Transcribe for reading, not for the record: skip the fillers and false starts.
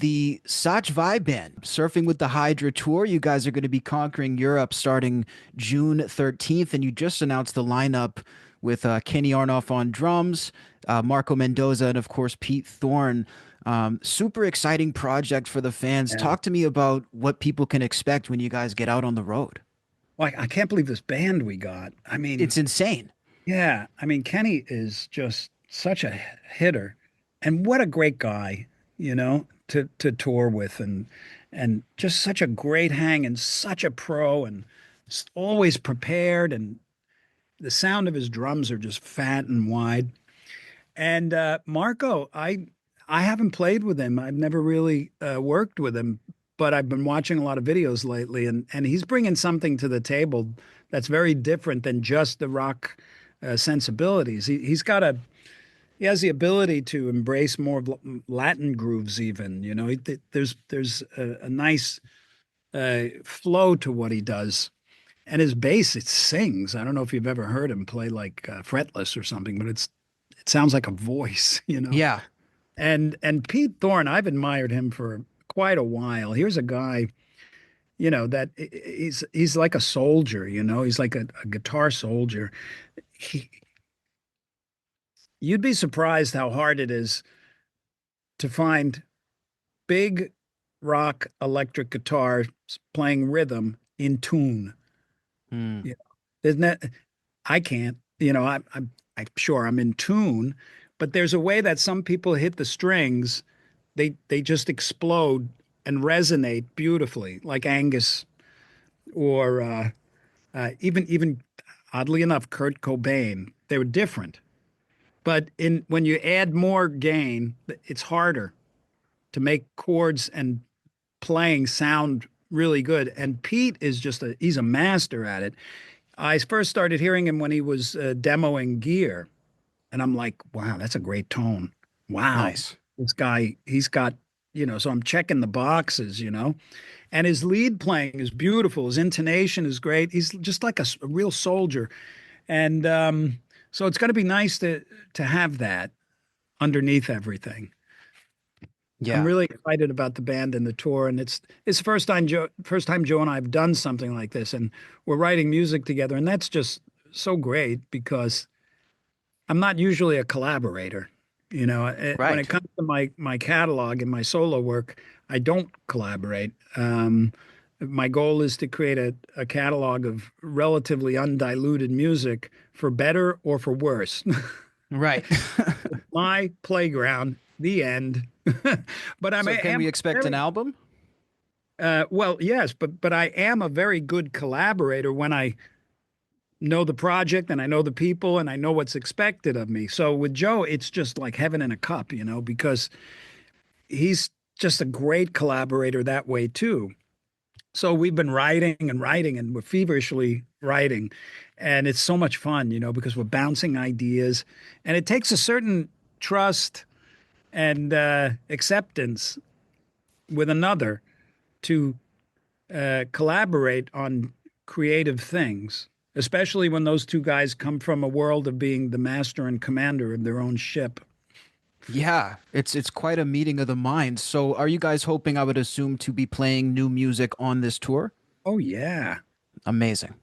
the SATCHVAI Band, Surfing with the Hydra tour. You guys are going to be conquering Europe starting June 13th, and you just announced the lineup with Kenny Arnoff on drums, Marco Mendoza, and of course Pete Thorne. Super exciting project for the fans. Yeah. Talk to me about what people can expect when you guys get out on the road. Like, I can't believe this band we got. I mean, It's insane. yeah, I mean, Kenny is just such a hitter, and what a great guy, to tour with, and just such a great hang, and such a pro, and always prepared, and the sound of his drums are just fat and wide. And Marco, I haven't played with him. I've never really worked with him, but I've been watching a lot of videos lately, and he's bringing something to the table that's very different than just the rock sensibilities. He has the ability to embrace more of Latin grooves, even. There's a nice flow to what he does. And his bass, it sings. I don't know if you've ever heard him play like fretless or something, but it sounds like a voice. Yeah. And Pete Thorne, I've admired him for quite a while. Here's a guy, that he's like a soldier, he's like a guitar soldier. He, you'd be surprised how hard it is to find big rock electric guitars playing rhythm in tune. Hmm. You know, isn't that? I can't. I'm sure I'm in tune, but there's a way that some people hit the strings, they just explode and resonate beautifully, like Angus or even oddly enough, Kurt Cobain. They were different, but in when you add more gain, it's harder to make chords and playing sound really good. And Pete is he's a master at it. I first started hearing him when he was demoing gear, and I'm like, wow, that's a great tone. Wow, Nice. this guy, he's got, so I'm checking the boxes, and his lead playing is beautiful. His intonation is great. He's just like a real soldier. And so it's going to be nice to have that underneath everything. I'm Yeah. really excited about the band and the tour, and it's the first time Joe and I have done something like this, and we're writing music together, and that's just so great because I'm not usually a collaborator. When it Right. comes to my catalog and my solo work, I don't collaborate. My goal is to create a catalog of relatively undiluted music for better or for worse. Right. My playground, the end. But So can we am expect an very album? well, yes, but I am a very good collaborator when I know the project and I know the people and I know what's expected of me. So with Joe, it's just like heaven in a cup, because he's just a great collaborator that way too. So we've been writing and writing and we're feverishly writing. And it's so much fun, because we're bouncing ideas and it takes a certain trust and acceptance with another to collaborate on creative things, especially when those two guys come from a world of being the master and commander of their own ship. Yeah, it's quite a meeting of the minds. So are you guys hoping, I would assume, to be playing new music on this tour? Oh, yeah. Amazing.